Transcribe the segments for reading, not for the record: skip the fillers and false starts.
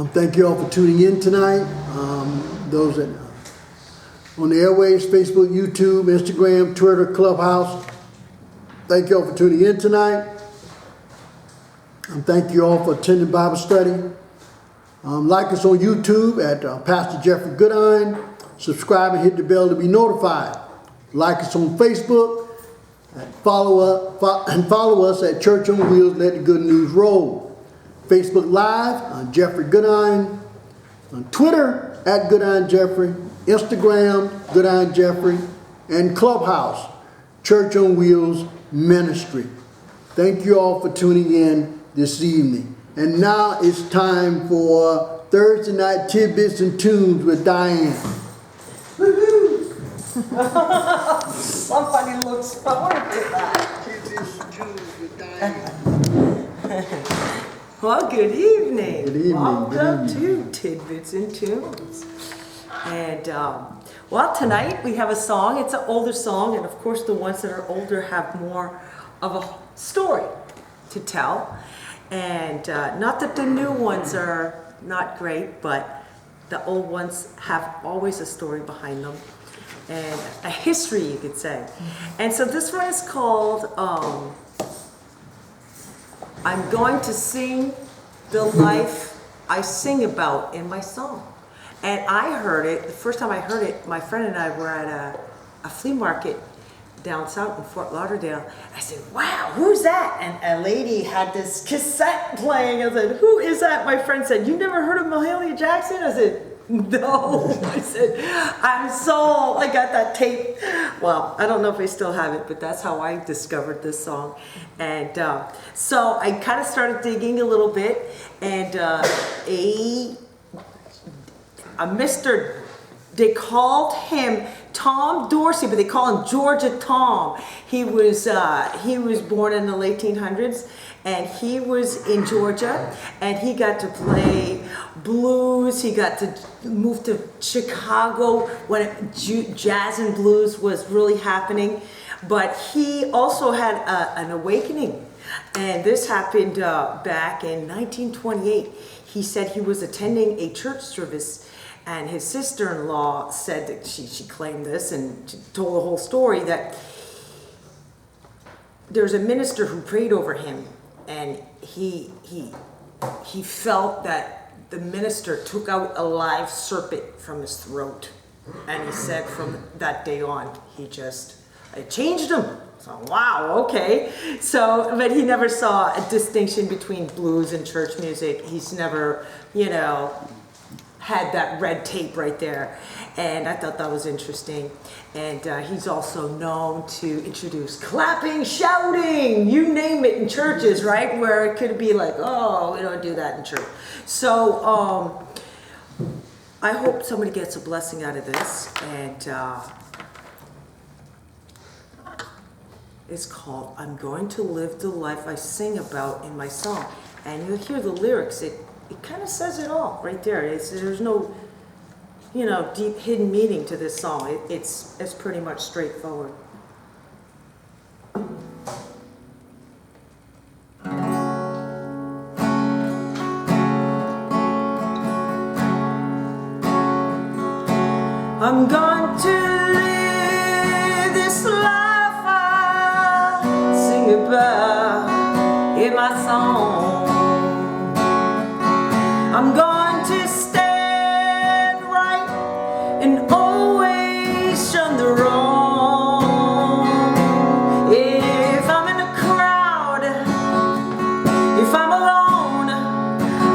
Thank you all for tuning in tonight. Those that on the airwaves, Facebook, YouTube, Instagram, Twitter, Clubhouse. Thank you all for tuning in tonight. Thank you all for attending Bible study. Like us on YouTube at Pastor Jeffrey Goodine. Subscribe and hit the bell to be notified. Like us on Facebook. And follow us at Church on Wheels. Let the good news roll. Facebook Live on Jeffrey Goodine. On Twitter at Goodine Jeffrey. Instagram Goodine Jeffrey. And Clubhouse Church on Wheels Ministry. Thank you all for tuning in this evening. And now it's time for Thursday night tidbits and tunes with Diane. Woohoo! Somebody looks forward to that. Tidbits and tunes with Diane. Well, good evening. Good evening. Welcome to Tidbits and Tunes. And well, tonight we have a song. It's an older song, and of course, the ones that are older have more of a story to tell. And not that the new ones are not great, but the old ones have always a story behind them and a history, you could say. And so this one is called I'm Going to Sing the Life I Sing About in My Song. And I heard it, the first time I heard it, my friend and I were at a flea market down south in Fort Lauderdale. I said, wow, who's that? And a lady had this cassette playing. I said, who is that? My friend said, you never heard of Mahalia Jackson? I said, no. I said, I'm sold. I got that tape. Well, I don't know if I still have it, but that's how I discovered this song. And so I kind of started digging a little bit, and a Mr. They called him Tom Dorsey, but they call him Georgia Tom. He was born in the late 1800s, and he was in Georgia, and he got to play blues. He got to move to Chicago when jazz and blues was really happening. But he also had an awakening, and this happened back in 1928. He said he was attending a church service, and his sister-in-law said that she claimed this and told the whole story, that there's a minister who prayed over him, and he felt that the minister took out a live serpent from his throat. And he said from that day on, it changed him. So, wow, okay. So, but he never saw a distinction between blues and church music. He's never, had that red tape right there, and I thought that was interesting. And he's also known to introduce clapping, shouting, you name it, in churches, right? Where it could be like, oh, we don't do that in church. So I hope somebody gets a blessing out of this, and it's called I'm Going to Live the Life I Sing About in My Song. And you'll hear the lyrics. It kind of says it all right there. There's no, deep hidden meaning to this song. It's pretty much straightforward. I'm going to live this life I sing about in my song. I'm going to stand right and always shun the wrong. If I'm in a crowd, if I'm alone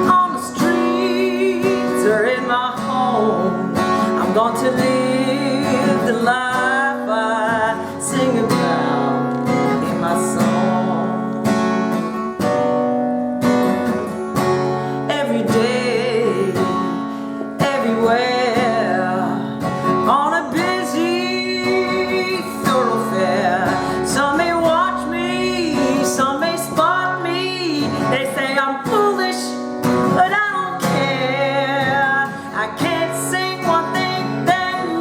on the streets or in my home, I'm going to live the life I sing about in my song. But I don't care. I can't sing one thing, then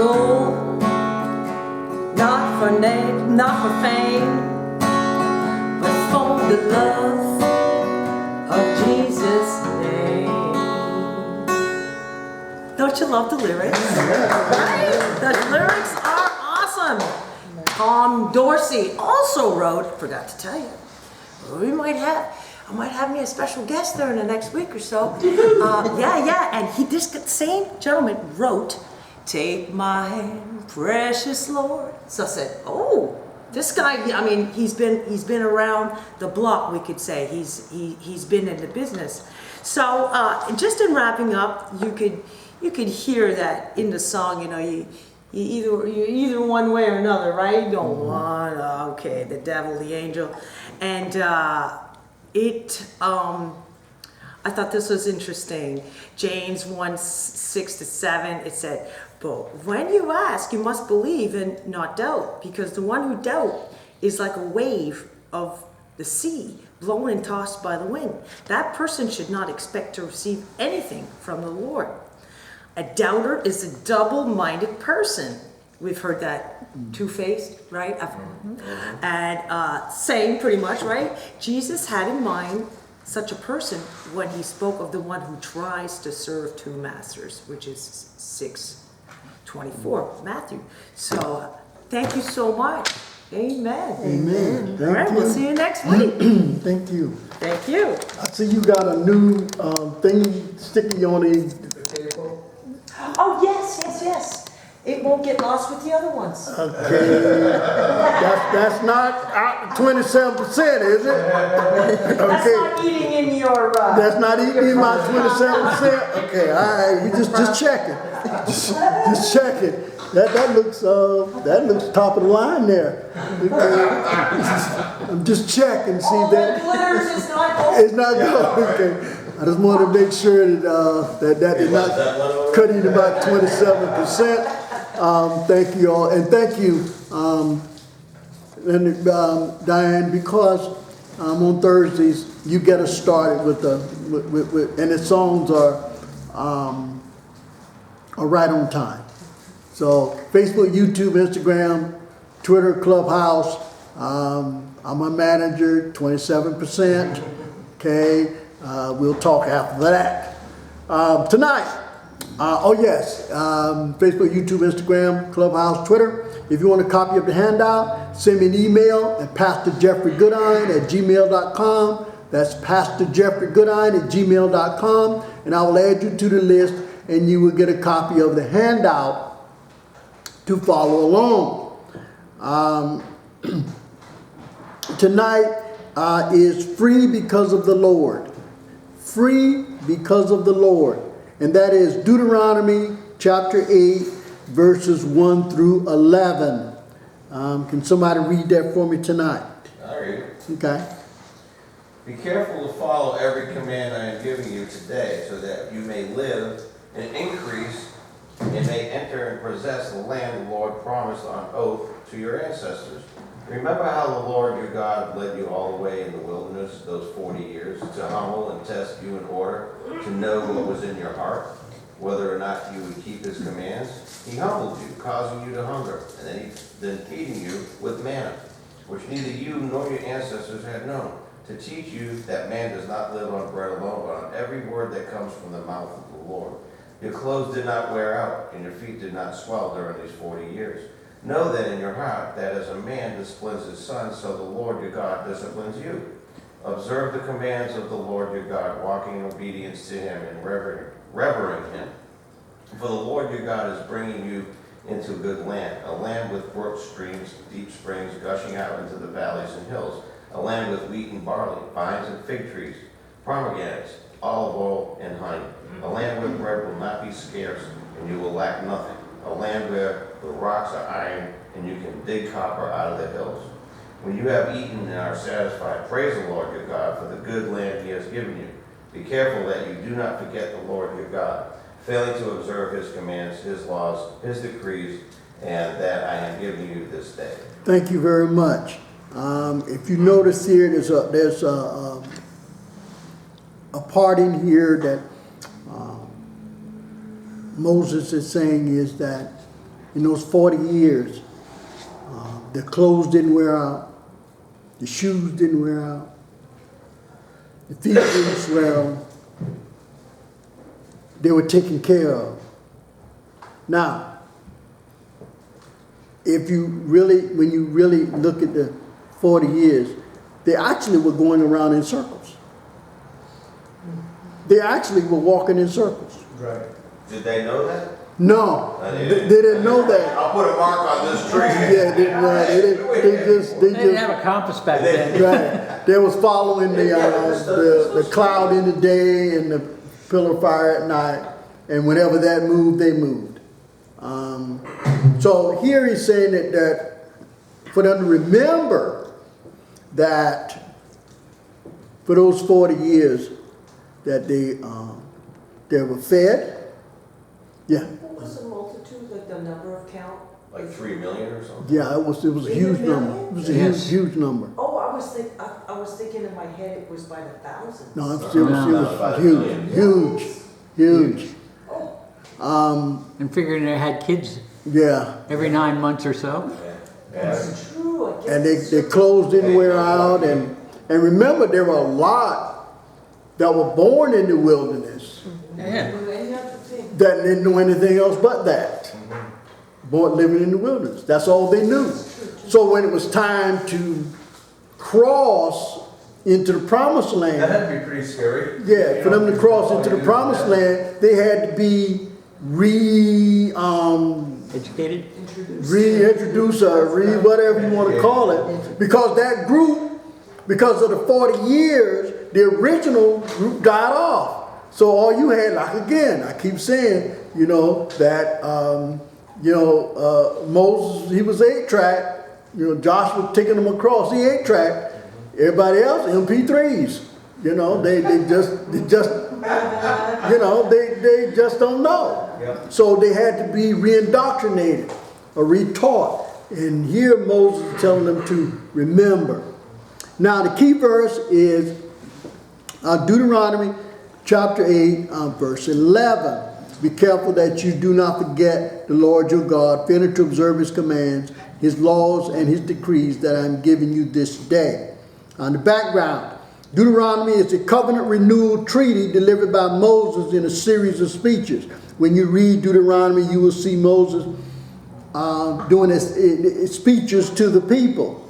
gold, not for name, not for fame, but for the love of Jesus' name. Don't you love the lyrics? Right? The lyrics are awesome. Tom Dorsey also wrote, forgot to tell you, I might have me a special guest there in the next week or so. Yeah, and this same gentleman wrote, "Take my hand, precious Lord." So I said, oh, this guy, I mean, he's been around the block, we could say. He's been in the business. So just in wrapping up, you could hear that in the song, you know, you either one way or another, right? You don't want, okay, the devil, the angel. And I thought this was interesting. James 1:6-7, it said, "But when you ask, you must believe and not doubt, because the one who doubts is like a wave of the sea, blown and tossed by the wind. That person should not expect to receive anything from the Lord. A doubter is a double-minded person." We've heard that, two-faced, right? And same pretty much, right? Jesus had in mind such a person when he spoke of the one who tries to serve two masters, which is 6:24, Matthew. So thank you so much. Amen. Amen. All right, we'll see you next week. Thank you. Thank you. I see you got a new thing sticky on the table. Oh, yes. It won't get lost with the other ones. Okay. That's not out 27%, is it? That's not eating in your... That's not eating in my 27%? Okay, all right. We just checking. Just checking. That looks top of the line there. Okay. I'm just checking, see that. Glitters is not gold. It's not good. Okay. I just wanted to make sure that did not cut in about 27%. Thank you all, and thank you, Diane, because on Thursdays you get us started with and the songs are right on time. So Facebook, YouTube, Instagram, Twitter, Clubhouse. I'm a manager, 27%. Okay, we'll talk after that. Tonight. Facebook, YouTube, Instagram, Clubhouse, Twitter. If you want a copy of the handout, send me an email at pastorjeffreygoodine@gmail.com. That's pastorjeffreygoodine@gmail.com, and I will add you to the list, and you will get a copy of the handout to follow along. Tonight is free because of the Lord. Free because of the Lord. And that is Deuteronomy chapter 8, verses 1-11. Can somebody read that for me tonight? I'll read it. Okay. Be careful to follow every command I am giving you today, so that you may live and increase and may enter and possess the land the Lord promised on oath to your ancestors. Remember how the Lord your God led you all the way in the wilderness those 40 years to humble and test you in order to know what was in your heart, whether or not you would keep his commands. He humbled you, causing you to hunger, and then feeding you with manna, which neither you nor your ancestors had known, to teach you that man does not live on bread alone, but on every word that comes from the mouth of the Lord. Your clothes did not wear out, and your feet did not swell during these 40 years. Know then in your heart that as a man disciplines his son, so the Lord your God disciplines you. Observe the commands of the Lord your God, walking in obedience to him and revering him. For the Lord your God is bringing you into a good land, a land with brooks, streams, deep springs gushing out into the valleys and hills, a land with wheat and barley, vines and fig trees, pomegranates, olive oil and honey, a land where bread will not be scarce and you will lack nothing, a land where the rocks are iron and you can dig copper out of the hills. When you have eaten and are satisfied, praise the Lord your God for the good land he has given you. Be careful that you do not forget the Lord your God, failing to observe his commands, his laws, his decrees, and that I am giving you this day. Thank you very much. If you notice here, there's a part in here that Moses is saying is that in those 40 years, their clothes didn't wear out, the shoes didn't wear out, the feet didn't swell. They were taken care of. Now, when you really look at the 40 years, they actually were going around in circles. They actually were walking in circles. Right. Did they know that? No, they didn't know that. I'll put a mark on this tree. Yeah, They didn't have a compass back then. right. They was following the cloud in the day and the pillar of fire at night, and whenever that moved, they moved. So here he's saying that for them to remember that for those 40 years that they were fed. Yeah. What was the multitude, like the number of count? Like 3 million or something? Yeah, it was a huge number. It was a Yes. huge number. Oh, I was thinking in my head it was by the thousands. No, it was huge. And figuring they had kids Yeah, every 9 months or so. That's true, I guess. and it's their true. clothes didn't wear out, and remember there were a lot that were born in the wilderness Yeah. Do any other thing. that didn't know anything else but that. Born living in the wilderness. That's all they knew. So when it was time to cross into the promised land, That had to be pretty scary. yeah, for them to cross into the promised land, they had to be Educated? reintroduce or whatever you want to call it, because that group, because of the 40 years, the original group died off. So all you had, like again, I keep saying, that Moses, he was 8-track. Joshua taking them across, he 8-track. Everybody else, MP3s. They just don't know. Yep. So they had to be reindoctrinated or retaught. And here Moses is telling them to remember. Now the key verse is Deuteronomy chapter 8, verse 11. Be careful that you do not forget the Lord your God, fail to observe his commands, his laws, and his decrees that I am giving you this day. On the background, Deuteronomy is a covenant renewal treaty delivered by Moses in a series of speeches. When you read Deuteronomy, you will see Moses doing his speeches to the people.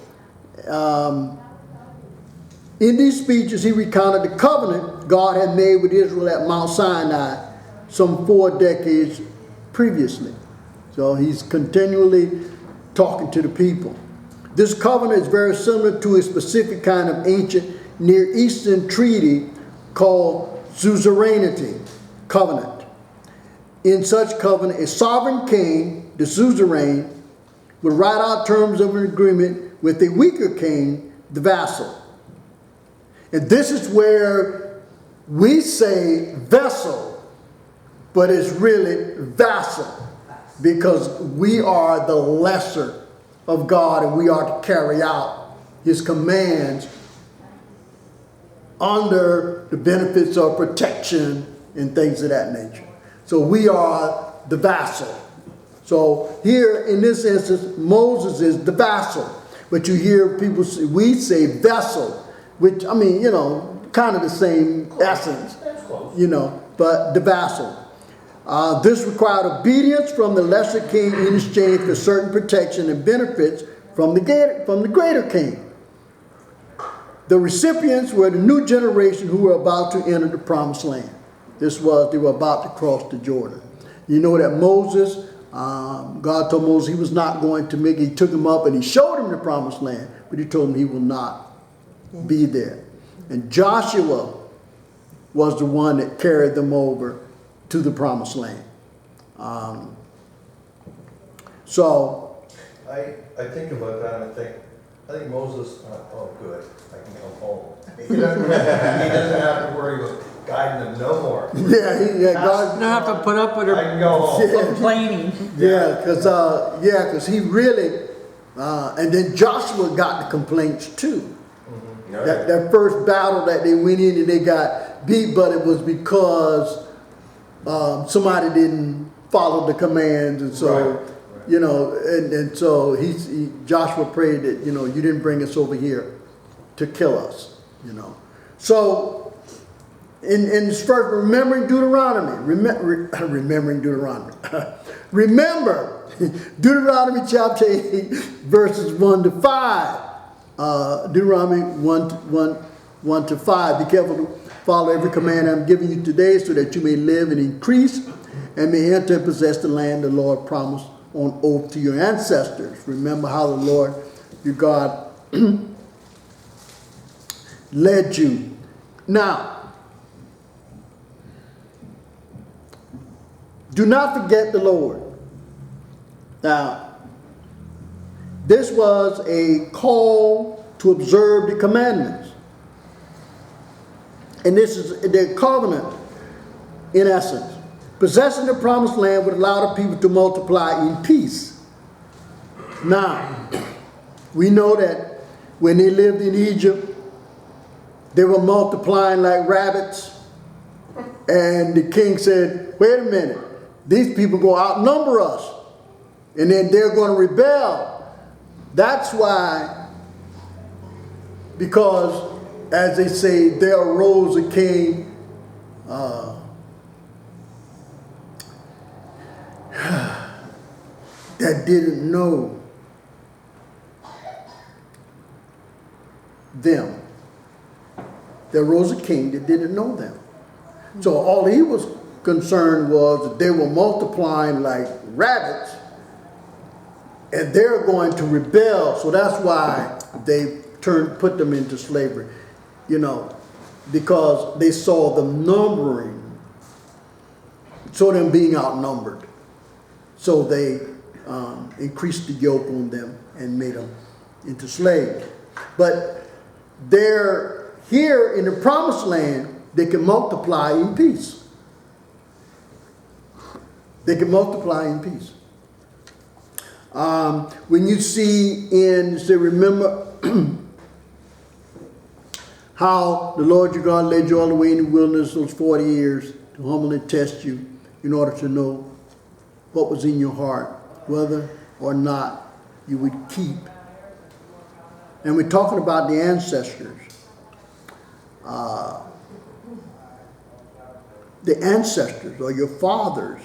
In these speeches, he recounted the covenant God had made with Israel at Mount Sinai some 4 decades previously. So he's continually talking to the people. This covenant is very similar to a specific kind of ancient Near Eastern treaty called suzerainty covenant. In such covenant, a sovereign king, the suzerain, would write out terms of an agreement with a weaker king, the vassal. And this is where we say vessel, but it's really vassal, because we are the lesser of God and we are to carry out his commands under the benefits of protection and things of that nature. So we are the vassal. So here in this instance, Moses is the vassal. But you hear people say, we say vessel, which, kind of the same essence, but the vassal. This required obedience from the lesser king in exchange for certain protection and benefits from the greater king. The recipients were the new generation who were about to enter the promised land. They were about to cross the Jordan. You know that Moses, God told Moses he was not going to he took him up and he showed him the promised land, but he told him he will not be there. And Joshua was the one that carried them over to the promised land. I think about that and I think Moses, oh good, I can come home. He doesn't have to worry about guiding them no more. God. Don't have to put up with I can go home. complaining. Because he really, and then Joshua got the complaints too. No, That first battle that they went in and they got beat, but it was because somebody didn't follow the commands, and so You know, and so Joshua prayed that, you know, you didn't bring us over here to kill us, you know. So in this first, remembering Deuteronomy, remembering Deuteronomy. Remember Deuteronomy chapter 8, verses 1 to 5. Deuteronomy 1 to 5. Be careful to follow every command I'm giving you today, so that you may live and increase and may enter and possess the land the Lord promised on oath to your ancestors. Remember how the Lord your God led you. Now, do not forget the Lord. Now, this was a call to observe the commandments. And this is the covenant, in essence. Possessing the promised land would allow the people to multiply in peace. Now, we know that when they lived in Egypt, they were multiplying like rabbits. And the king said, wait a minute, these people go outnumber us. And then they're going to rebel. That's why, because, as they say, there arose a king that didn't know them. There arose a king that didn't know them. So all he was concerned was that they were multiplying like rabbits, and they're going to rebel. So that's why they put them into slavery, you know, because they saw them numbering, saw them being outnumbered. So they increased the yoke on them and made them into slaves. But they're here in the promised land, they can multiply in peace. They can multiply in peace. When you see remember how the Lord your God led you all the way in the wilderness those 40 years to humbly test you in order to know what was in your heart, whether or not you would keep. And we're talking about the ancestors. The ancestors, or your fathers,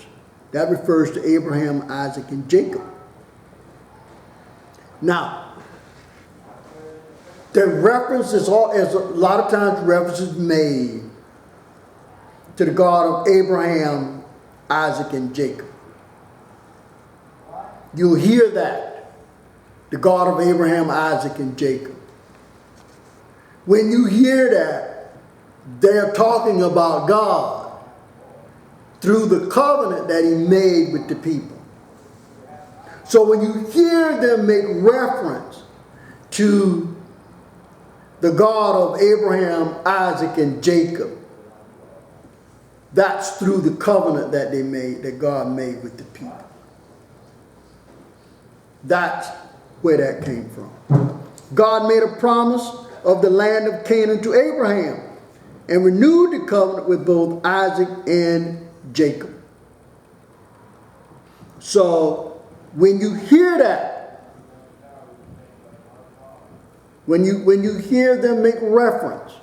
that refers to Abraham, Isaac, and Jacob. Now, the reference is a lot of times references made to the God of Abraham, Isaac, and Jacob. You'll hear that. The God of Abraham, Isaac, and Jacob. When you hear that, they're talking about God through the covenant that he made with the people. So when you hear them make reference to the God of Abraham, Isaac, and Jacob, that's through the covenant that they made, that God made with the people. That's where that came from. God made a promise of the land of Canaan to Abraham and renewed the covenant with both Isaac and Jacob. So when you hear that, when you hear them make reference,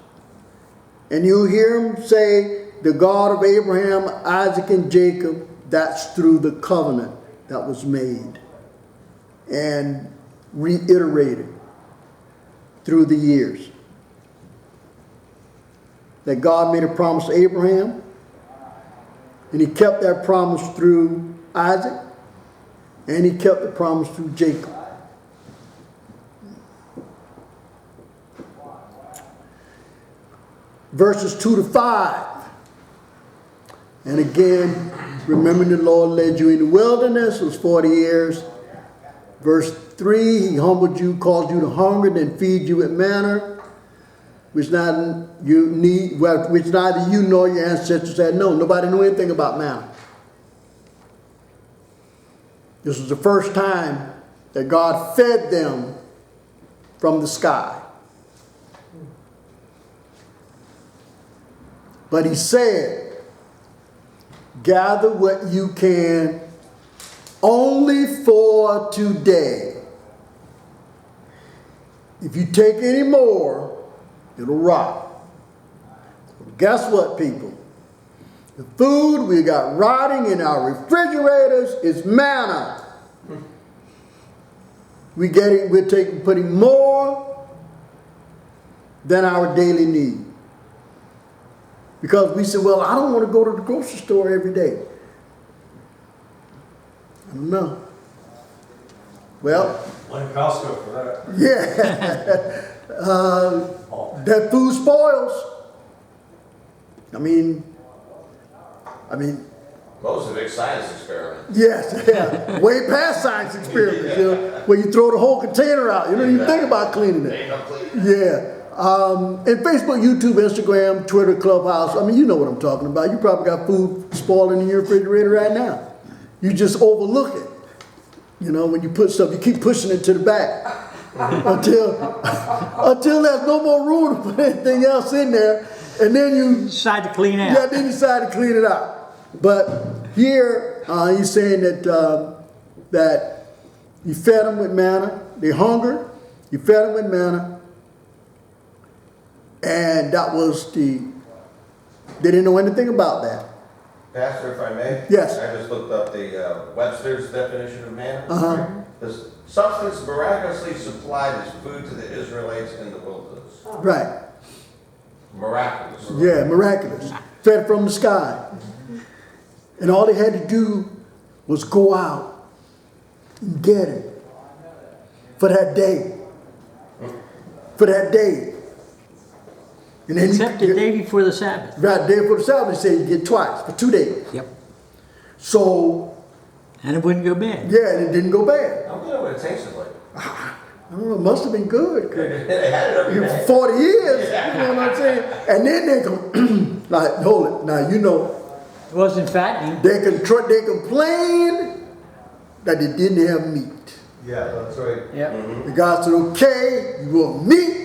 and you hear them say the God of Abraham, Isaac, and Jacob, that's through the covenant that was made and reiterated through the years. That God made a promise to Abraham, and he kept that promise through Isaac, and he kept the promise through Jacob. Verses 2 to 5. And again, remembering the Lord led you in the wilderness, it was 40 years. Verse 3, he humbled you, caused you to hunger, then feed you with manna, which neither you nor your ancestors had known. Nobody knew anything about manna. This was the first time that God fed them from the sky. But he said, gather what you can only for today. If you take any more, it'll rot. Guess what, people? The food we got rotting in our refrigerators is manna. We're putting more than our daily need. Because we said, well, I don't want to go to the grocery store every day. I don't know. Well, Blame Costco for that. yeah. That food spoils. I mean, Most of it's science experiment. yes, yeah, way past science experiments, you know, where you throw the whole container out. You don't even think about cleaning it. Ain't no clean. Yeah. And Facebook, YouTube, Instagram, Twitter, Clubhouse. I mean, you know what I'm talking about. You probably got food spoiling in your refrigerator right now. You just overlook it. You know, when you put stuff, you keep pushing it to the back until there's no more room to put anything else in there. And then you Decide to clean out. yeah, then you decide to clean it out. But here he's saying that that you fed them with manna. They hungered. You fed them with manna. And that was they didn't know anything about that. Pastor, if I may? Yes. I just looked up the Webster's definition of manna. The substance miraculously supplied as food to the Israelites in the wilderness. Right. Miraculous. Yeah, miraculous. Fed from the sky. And all they had to do was go out and get it for that day. For that day. And then Except the day before the Sabbath. Right, the day before the Sabbath, they say you get twice for 2 days. Yep. So, And it wouldn't go bad. yeah, and it didn't go bad. I don't know what it tasted like. I don't know, it must have been good. They had it every day. 40 years, you know what I'm saying? And then they go, like, hold it, now you know, It wasn't fattening. they complained that they didn't have meat. Yeah, that's right. Yep. The God said, okay, you want meat?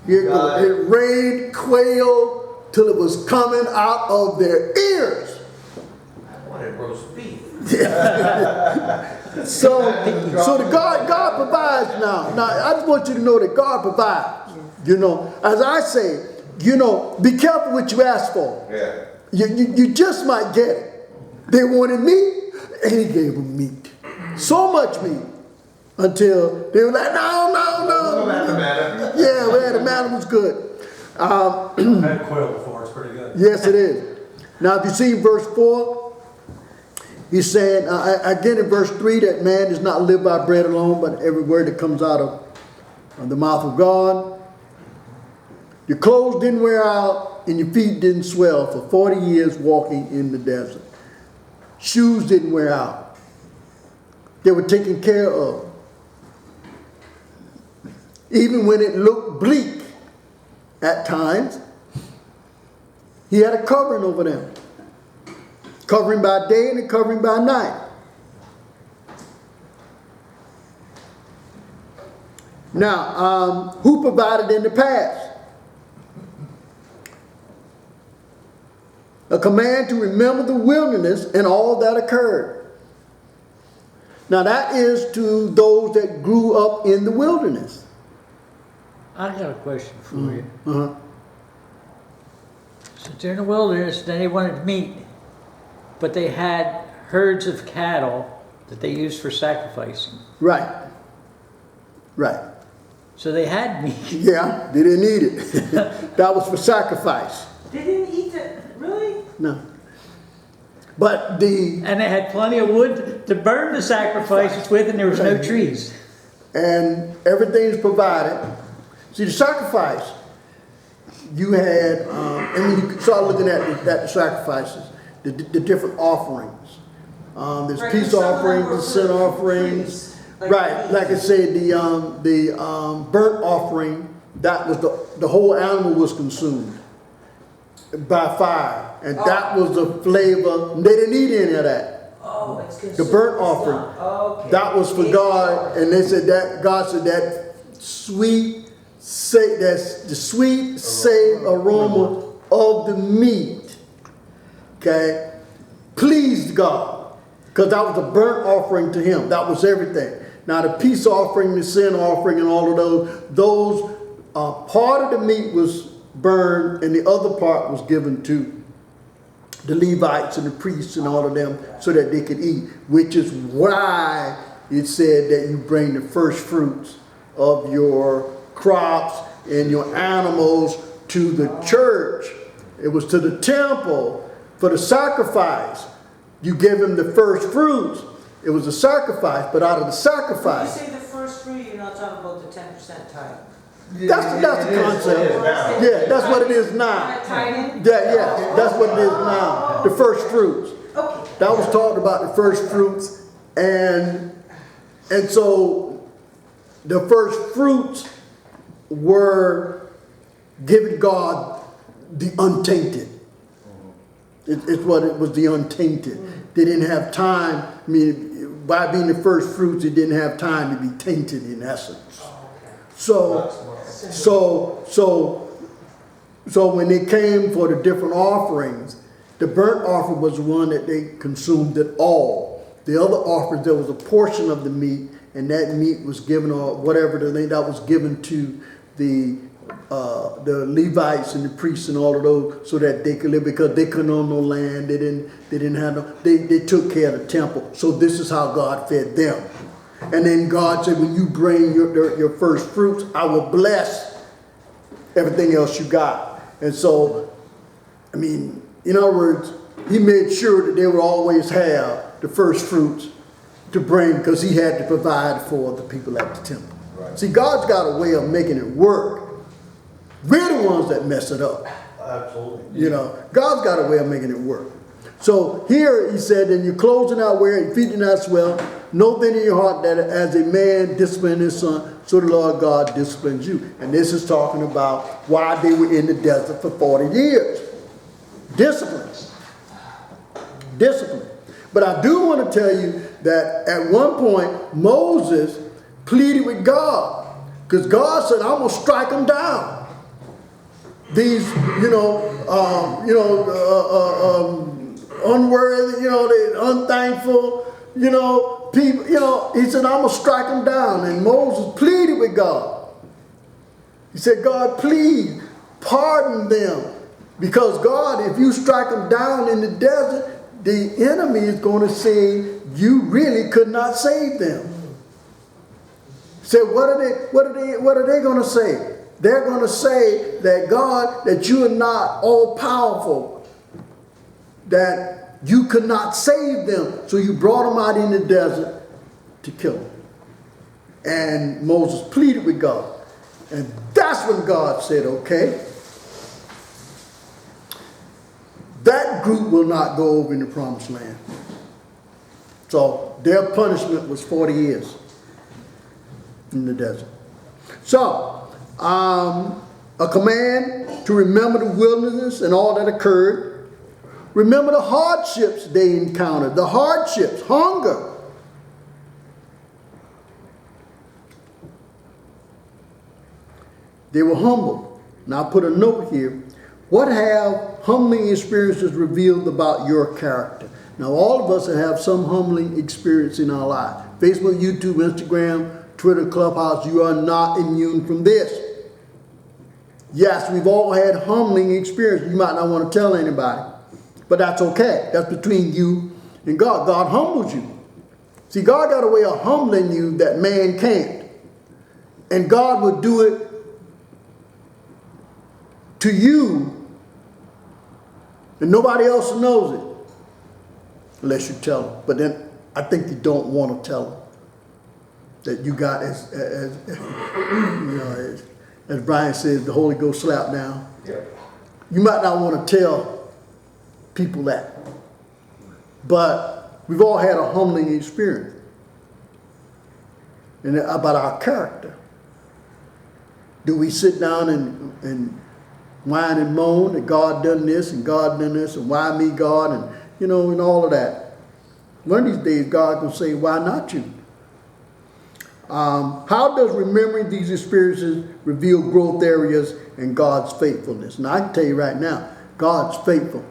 Here goes. It rained quail till it was coming out of their ears. I wanted roast beef. So the God provides now. Now, I just want you to know that God provides. You know, as I say, you know, be careful what you ask for. Yeah. You just might get it. They wanted meat, and he gave them meat. So much meat. Until they were like, no. Yeah, well, the manna was good. I've had quail before, it's pretty good. Yes, it is. Now, if you see verse 4, he's saying, again in verse 3, that man does not live by bread alone, but every word that comes out of the mouth of God. Your clothes didn't wear out, and your feet didn't swell for 40 years walking in the desert. Shoes didn't wear out. They were taken care of. Even when it looked bleak at times, he had a covering over them. Covering by day and a covering by night. Now, who provided in the past? A command to remember the wilderness and all that occurred. Now that is to those that grew up in the wilderness. I got a question for you. Uh-huh. So they're in the wilderness, then they wanted meat, but they had herds of cattle that they used for sacrificing. Right. Right. So they had meat. Yeah, they didn't eat it. That was for sacrifice. They didn't eat it, really? No. But And they had plenty of wood to burn the sacrifices with, and there was no trees. and everything's provided. See, the sacrifice, you had, and when you start looking at the sacrifices, the different offerings. There's Right, peace some of them offerings, were the sin for offerings. trees, Right, like I said, the burnt offering, that was the whole animal was consumed by fire, and that was the flavor. They didn't eat any of that. Oh, it's consumed. The burnt offering, Okay. that was for God, and they said that God said that that's the sweet, saved aroma of the meat. Okay, pleased God. Because that was a burnt offering to him. That was everything. Now the peace offering, the sin offering, and all of those part of the meat was burned and the other part was given to the Levites and the priests and all of them so that they could eat, which is why it said that you bring the first fruits of your crops and your animals to the church. It was to the temple for the sacrifice. You give him the first fruits. It was a sacrifice, but out of the When you sacrifice, say the first fruit, you're not talking about the 10% tithe. that's the concept. Yeah, that's what it is now. Tithing? Yeah, that's what it is now. The first fruits. Okay. That was talked about the first fruits, and so the first fruits were giving God the untainted. It's what it was, the untainted. They didn't have time. I mean, by being the first fruits, it didn't have time to be tainted in essence. So when they came for the different offerings, the burnt offering was the one that they consumed it all. The other offerings, there was a portion of the meat, and that meat was given, or whatever the thing that was given to the Levites and the priests and all of those, so that they could live, because they couldn't own no land. They didn't have no. They took care of the temple. So this is how God fed them. And then God said, when you bring your first fruits, I will bless everything else you got. And so, I mean, in other words, he made sure that they would always have the first fruits to bring, because he had to provide for the people at the temple. Right. See, God's got a way of making it work. We're the ones that mess it up. Absolutely. You know, God's got a way of making it work. So here he said, and your clothes are not wear, your feet do not swell. Know then in your heart that as a man disciplines his son, so the Lord God disciplines you. And this is talking about why they were in the desert for 40 years. Discipline. Discipline. But I do want to tell you that at one point, Moses pleaded with God, because God said, I'm going to strike them down. These, unworthy, they unthankful, people, he said, I'm going to strike them down. And Moses pleaded with God. He said, God, please pardon them. Because God, if you strike them down in the desert, the enemy is going to say you really could not save them. He said, what are they going to say? They're going to say that God, that you are not all powerful, that you could not save them. So you brought them out in the desert to kill them. And Moses pleaded with God. And that's when God said, okay, that group will not go over in the promised land. So their punishment was 40 years in the desert. So, a command to remember the wilderness and all that occurred. Remember the hardships they encountered. The hardships, hunger. They were humble. Now I put a note here. What have humbling experiences revealed about your character? Now all of us have some humbling experience in our life. Facebook, YouTube, Instagram, Twitter, Clubhouse, you are not immune from this. Yes, we've all had humbling experience. You might not want to tell anybody, but that's okay. That's between you and God. God humbles you. See, God got a way of humbling you that man can't. And God will do it to you, and nobody else knows it unless you tell them. But then I think you don't want to tell them that you got, as Brian says, the Holy Ghost slap down. Yep. You might not want to tell people that. But we've all had a humbling experience and about our character. Do we sit down and whine and moan that God done this and God done this and why me, God, and and all of that? One of these days God can say, why not you? How does remembering these experiences reveal growth areas in God's faithfulness? Now, I can tell you right now, God's faithful.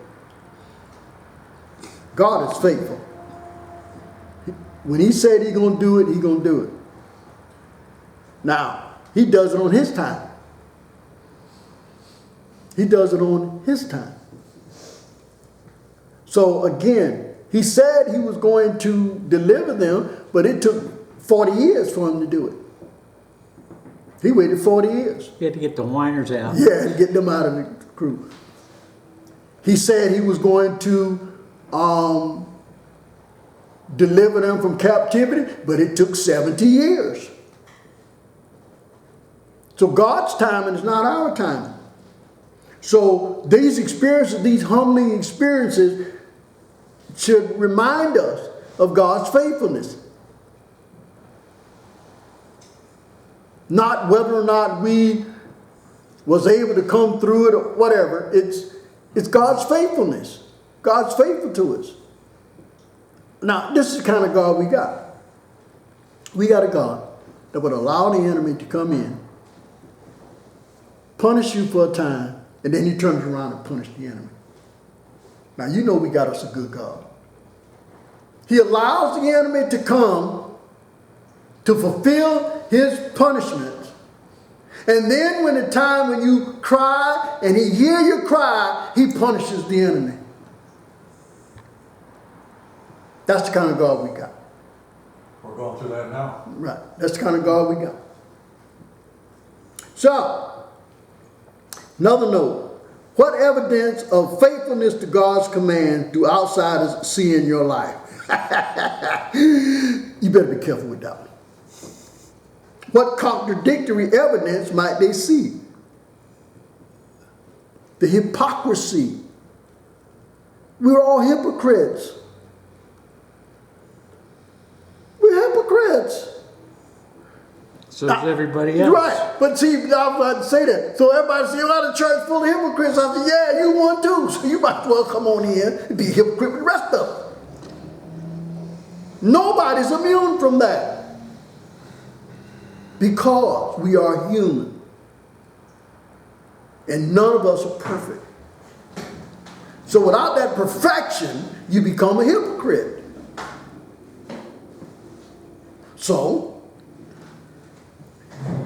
God is faithful. When he said he's going to do it, he's going to do it. Now, he does it on his time. He does it on his time. So again, he said he was going to deliver them, but it took 40 years for him to do it. He waited 40 years. You had to get the whiners out. Yeah, to get them out of the crew. He said he was going to deliver them from captivity, but it took 70 years. So God's timing is not our timing. So these experiences, these humbling experiences, should remind us of God's faithfulness. Not whether or not we was able to come through it or whatever. It's God's faithfulness. God's faithful to us. Now, this is the kind of God we got. We got a God that would allow the enemy to come in, punish you for a time, and then he turns around and punishes the enemy. Now, you know we got us a good God. He allows the enemy to come to fulfill his punishment. And then when the time when you cry and he hear you cry, he punishes the enemy. That's the kind of God we got. We're going through that now. Right. That's the kind of God we got. So, another note. What evidence of faithfulness to God's command do outsiders see in your life? You better be careful with that one. What contradictory evidence might they see? The hypocrisy. We're all hypocrites. We're hypocrites. So is everybody else. Right. But see, I was about to say that. So everybody say, oh, the church full of hypocrites. I said, yeah, you one too. So you might as well come on here and be a hypocrite with the rest of them. Nobody's immune from that. Because we are human. And none of us are perfect. So without that perfection, you become a hypocrite. So,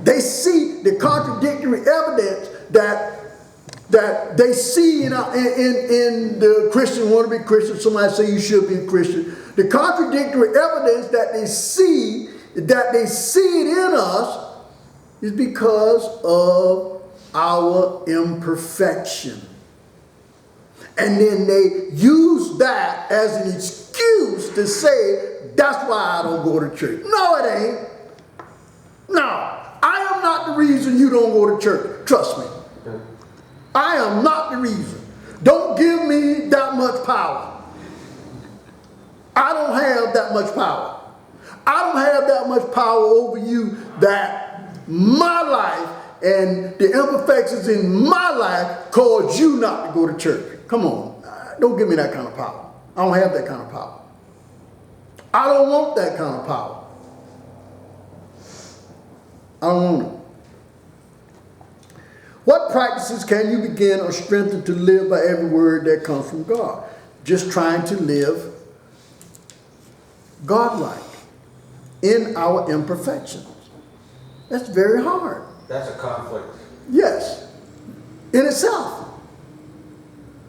they see the contradictory evidence that they see in the Christian, want to be Christian. Somebody say you should be a Christian. The contradictory evidence that they see it in us is because of our imperfection. And then they use that as an excuse to say, that's why I don't go to church. No, it ain't. No, I am not the reason you don't go to church. Trust me. I am not the reason. Don't give me that much power. I don't have that much power. I don't have that much power over you that my life and the imperfections in my life cause you not to go to church. Come on. Don't give me that kind of power. I don't have that kind of power. I don't want that kind of power. I don't want it. What practices can you begin or strengthen to live by every word that comes from God? Just trying to live God-like in our imperfections. That's very hard. That's a conflict. Yes, in itself.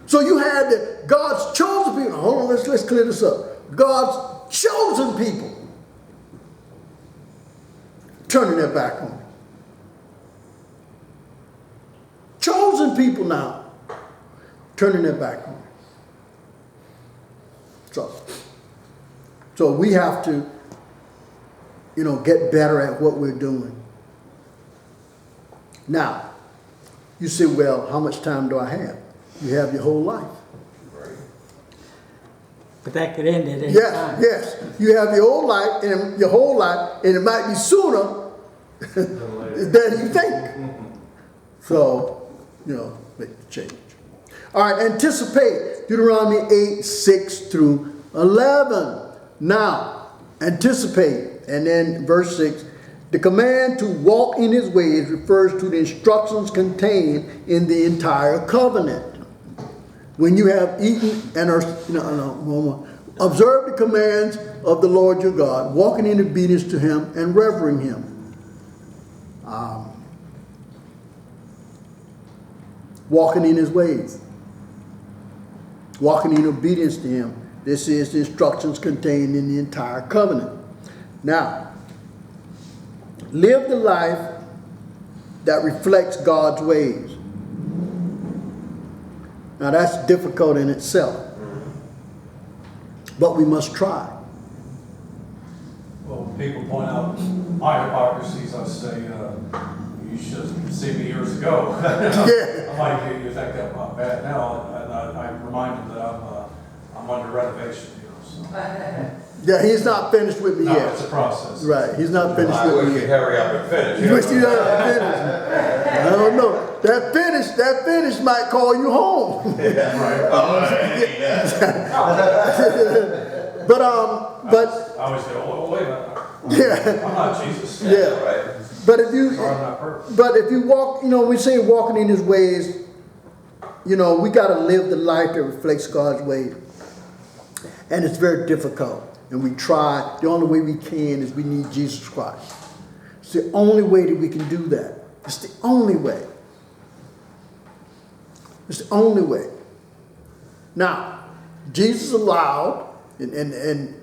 So you had God's chosen people. Hold on, let's clear this up. God's chosen people turning their back on him. Chosen people now turning their back on him. So we have to, get better at what we're doing. Now, you say, well, how much time do I have? You have your whole life. But that could end at any time. Yes. You have your whole life, and it might be sooner than you think. So, make the change. All right, anticipate. Deuteronomy 8:6-11. Now, anticipate. And then verse 6. The command to walk in his ways refers to the instructions contained in the entire covenant. When you have eaten and are, Observe the commands of the Lord your God, walking in obedience to him and revering him. Walking in his ways. Walking in obedience to him. This is the instructions contained in the entire covenant. Now, live the life that reflects God's ways. Now that's difficult in itself. But we must try. Well, when people point out my hypocrisies, I say, you should have seen me years ago. Yeah. I'm like, you think that I'm bad now, and I remind them that I'm under renovation, so. Yeah, he's not finished with me No, yet. it's a process. Right, he's not finished I with wish me you'd yet. hurry up and finish. You wish you hadn't finished. I don't know. That finish might call you home. But I always go, oh, wait a minute. yeah, I'm not Jesus. yeah. Right. But if So I'm not perfect. you walk, we say walking in his ways, we got to live the life that reflects God's ways. And it's very difficult. And we try. The only way we can is we need Jesus Christ. It's the only way that we can do that. It's the only way. It's the only way. Now, Jesus allowed, and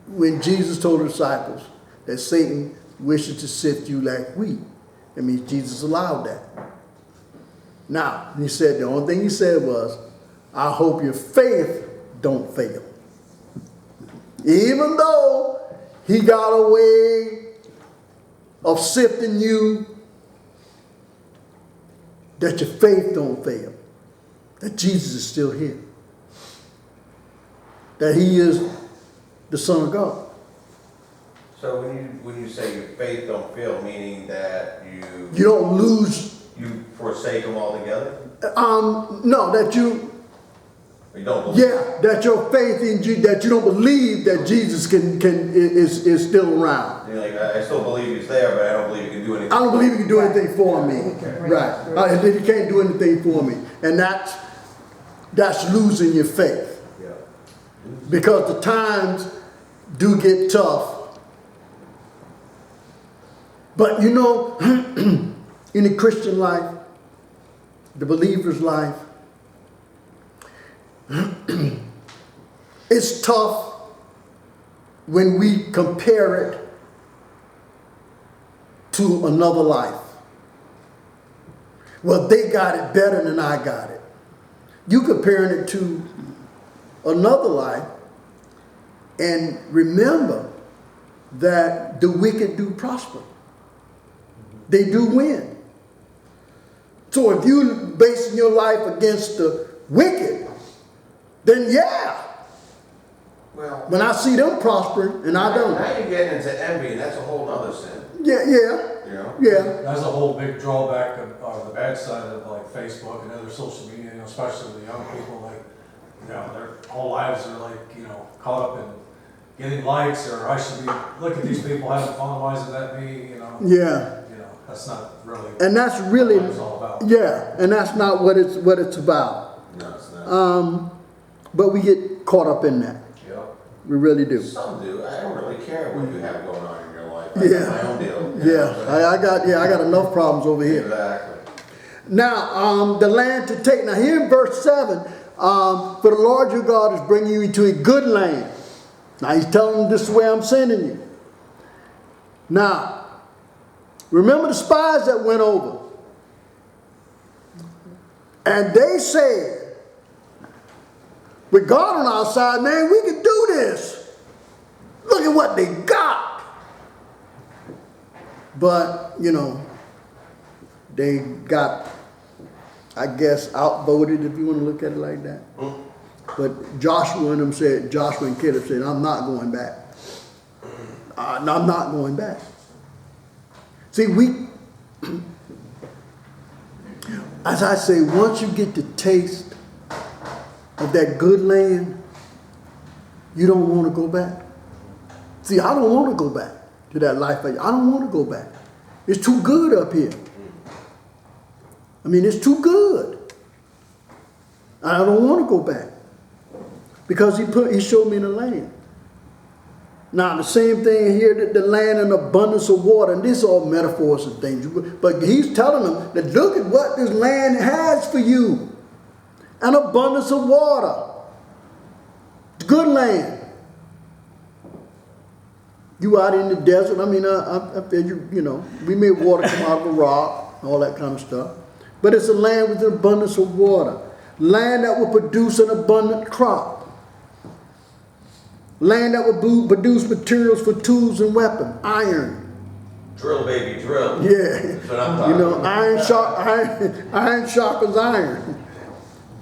when Jesus told the disciples that Satan wishes to sift you like wheat, that means Jesus allowed that. Now, he said, the only thing he said was, I hope your faith don't fail. Even though he got a way of sifting you, that your faith don't fail. That Jesus is still here. That he is the Son of God. So when you say your faith don't fail, meaning that you don't lose. You forsake him altogether? No, that you. Or you don't believe? Yeah, that your faith in Jesus, that you don't believe that Jesus is still around. You're like, I still believe he's there, but I don't believe he can do anything. I don't believe he can do anything for me. Right. He can't do anything for me. And that's losing your faith. Yeah. Because the times do get tough. But in the Christian life, the believer's life, it's tough when we compare it to another life. Well, they got it better than I got it. You comparing it to another life, and remember that the wicked do prosper. They do win. So if you basing your life against the wicked, then yeah. Well, when I see them prospering and I don't. Now you're getting into envy, and that's a whole other sin. Yeah. Yeah. That's a whole big drawback of the bad side of like Facebook and other social media, especially the young people. Like, their whole lives are like, caught up in getting likes, or I should be. Look at these people having fun. Why isn't that me? Yeah. That's not really. And that's really. What it's all about. Yeah, and that's not what it's about. No, it's not. But we get caught up in that. Yep. We really do. Some do. I don't really care what you have going on in your life. I Yeah. got my own deal. I got enough problems over here. Exactly. Now, the land to take. Now here in verse 7, for the Lord your God is bringing you into a good land. Now he's telling them this is where I'm sending you. Now, remember the spies that went over. And they said, with God on our side, man, we can do this. Look at what they got. But, they got, I guess, outvoted, if you want to look at it like that. But Joshua and Caleb said, I'm not going back. I'm not going back. See, as I say, once you get the taste of that good land, you don't want to go back. See, I don't want to go back to that life. I don't want to go back. It's too good up here. I mean, it's too good. I don't want to go back. because he showed me the land. Now, the same thing here, the land and abundance of water, and these are all metaphors and things. But he's telling them that look at what this land has for you. An abundance of water. Good land. You out in the desert, I mean, I feel you know, we made water come out of a rock, all that kind of stuff. But it's a land with an abundance of water. Land that will produce an abundant crop. Land that will produce materials for tools and weapons. Iron. Drill, baby, drill. Yeah. That's what I'm talking You know, about. iron sharpens iron.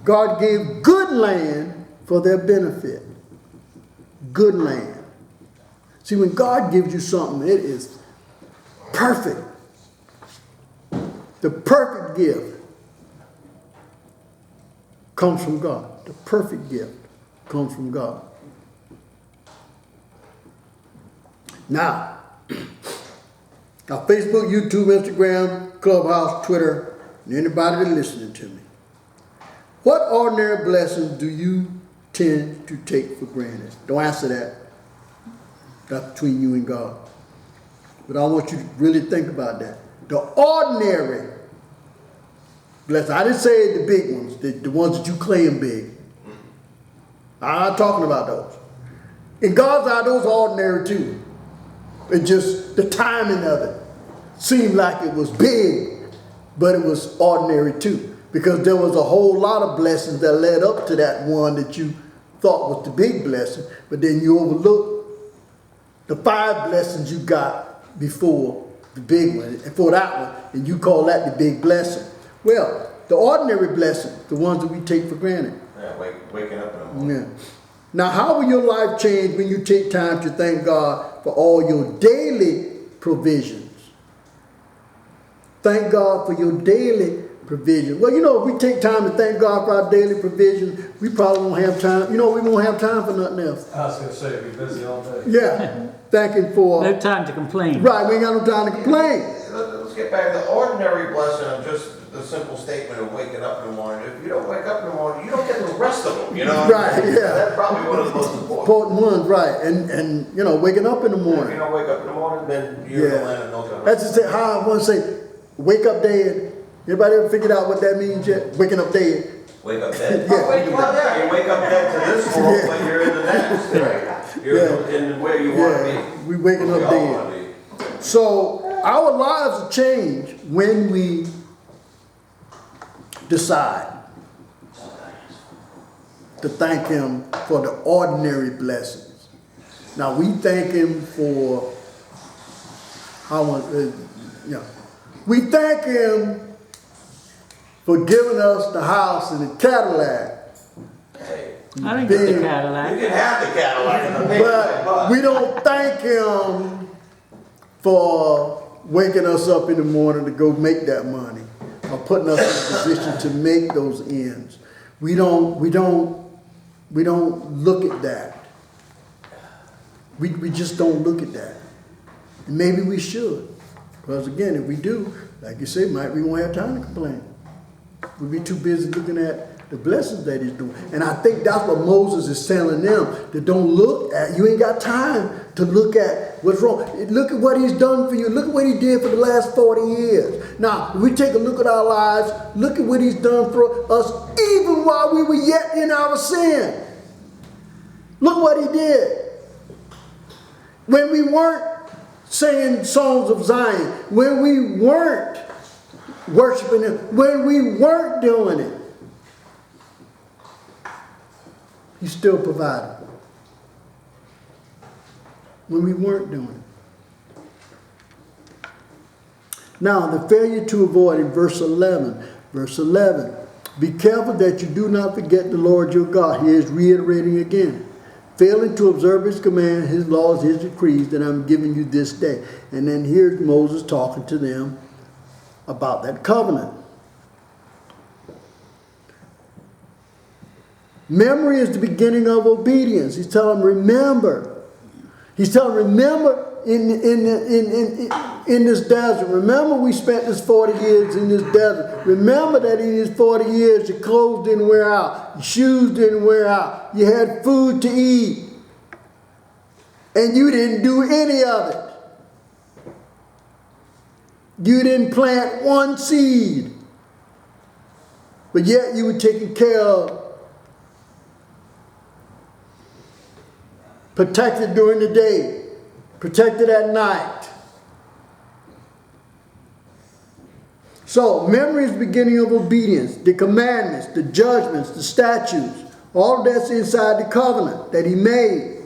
God gave good land for their benefit. Good land. See, when God gives you something, it is perfect. The perfect gift comes from God. The perfect gift comes from God. Now, Facebook, YouTube, Instagram, Clubhouse, Twitter, and anybody that's listening to me. What ordinary blessings do you tend to take for granted? Don't answer that. That's between you and God. But I want you to really think about that. The ordinary blessings. I didn't say the big ones, the ones that you claim big. I'm not talking about those. In God's eye, those are ordinary too. It's just the timing of it seemed like it was big, but it was ordinary too. Because there was a whole lot of blessings that led up to that one that you thought was the big blessing, but then you overlooked the 5 blessings you got before the big one, and for that one, and you call that the big blessing. Well, the ordinary blessing, the ones that we take for granted. Yeah, waking up in the morning. Yeah. Now, how will your life change when you take time to thank God for all your daily provisions? Thank God for your daily provisions. Well, you know, if we take time to thank God for our daily provisions, we probably won't have time. You know, we won't have time for nothing else. I was gonna say, be busy all day. Yeah. Thanking for... No time to complain. Right, we ain't got no time to complain. Let's get back to the ordinary blessing of just the simple statement of waking up in the morning. If you don't wake up in the morning, you don't get the rest of them, you know? Right, yeah. That's probably one of the most important. Important ones, right. And you know, waking up in the If morning. you don't wake up in the morning, then you're in the land of no God. That's just how I want to say, wake up dead. Anybody ever figured out what that means yet? Waking up dead. Wake up dead. Yeah. Oh, yeah, you wake up dead to this world, but you're in the next, right? You're in where you want to be. We waking Where up we all wanna dead. be. So our lives change when we decide to thank Him for the ordinary blessings. Now we thank Him for we thank Him for giving us the house and the Cadillac. Hey, I didn't get the you Cadillac. can have the Cadillac and the paper, But we don't thank Him for waking us up in the morning to go make that money or putting us in a position to make those ends. We don't look at that. We just don't look at that. And maybe we should. Because again, if we do, like you say, we won't have time to complain. We'll be too busy looking at the blessings that He's doing. And I think that's what Moses is telling them, that don't look at, you ain't got time to look at what's wrong. Look at what He's done for you. Look at what He did for the last 40 years. Now, if we take a look at our lives, look at what He's done for us even while we were yet in our sin. Look what He did. When we weren't singing songs of Zion, when we weren't worshiping Him, when we weren't doing it, He still provided. When we weren't doing it. Now, the failure to avoid in verse 11. Verse 11. Be careful that you do not forget the Lord your God. He is reiterating again. Failing to observe His command, His laws, His decrees that I'm giving you this day. And then here's Moses talking to them about that covenant. Memory is the beginning of obedience. He's telling them, remember. He's telling them, remember in this desert. Remember we spent this 40 years in this desert. Remember that in these 40 years your clothes didn't wear out, your shoes didn't wear out, you had food to eat, and you didn't do any of it. You didn't plant one seed, but yet you were taken care of, protected during the day, protected at night. So, memory is the beginning of obedience. The commandments, the judgments, the statutes, all of that's inside the covenant that he made.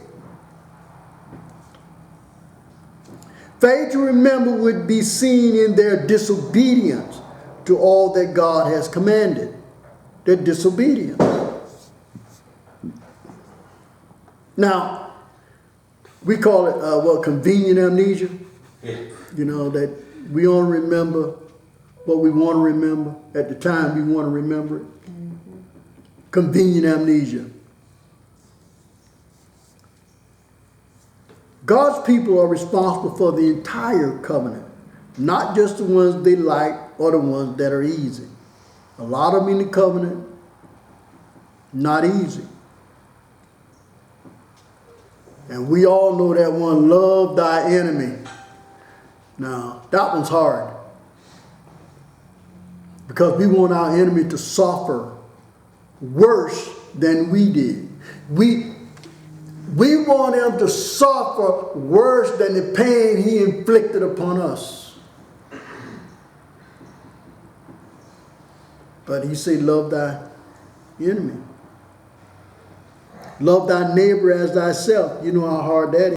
Failure to remember would be seen in their disobedience to all that God has commanded. Their disobedience. Now, we call it, convenient amnesia. Yeah. You know, that we only remember what we want to remember at the time we want to remember it. Convenient amnesia. God's people are responsible for the entire covenant, not just the ones they like or the ones that are easy. A lot of them in the covenant, not easy. And we all know that one, love thy enemy. Now, that one's hard. Because we want our enemy to suffer worse than we did. We want him to suffer worse than the pain he inflicted upon us. But he said, love thy enemy. Love thy neighbor as thyself. You know how hard that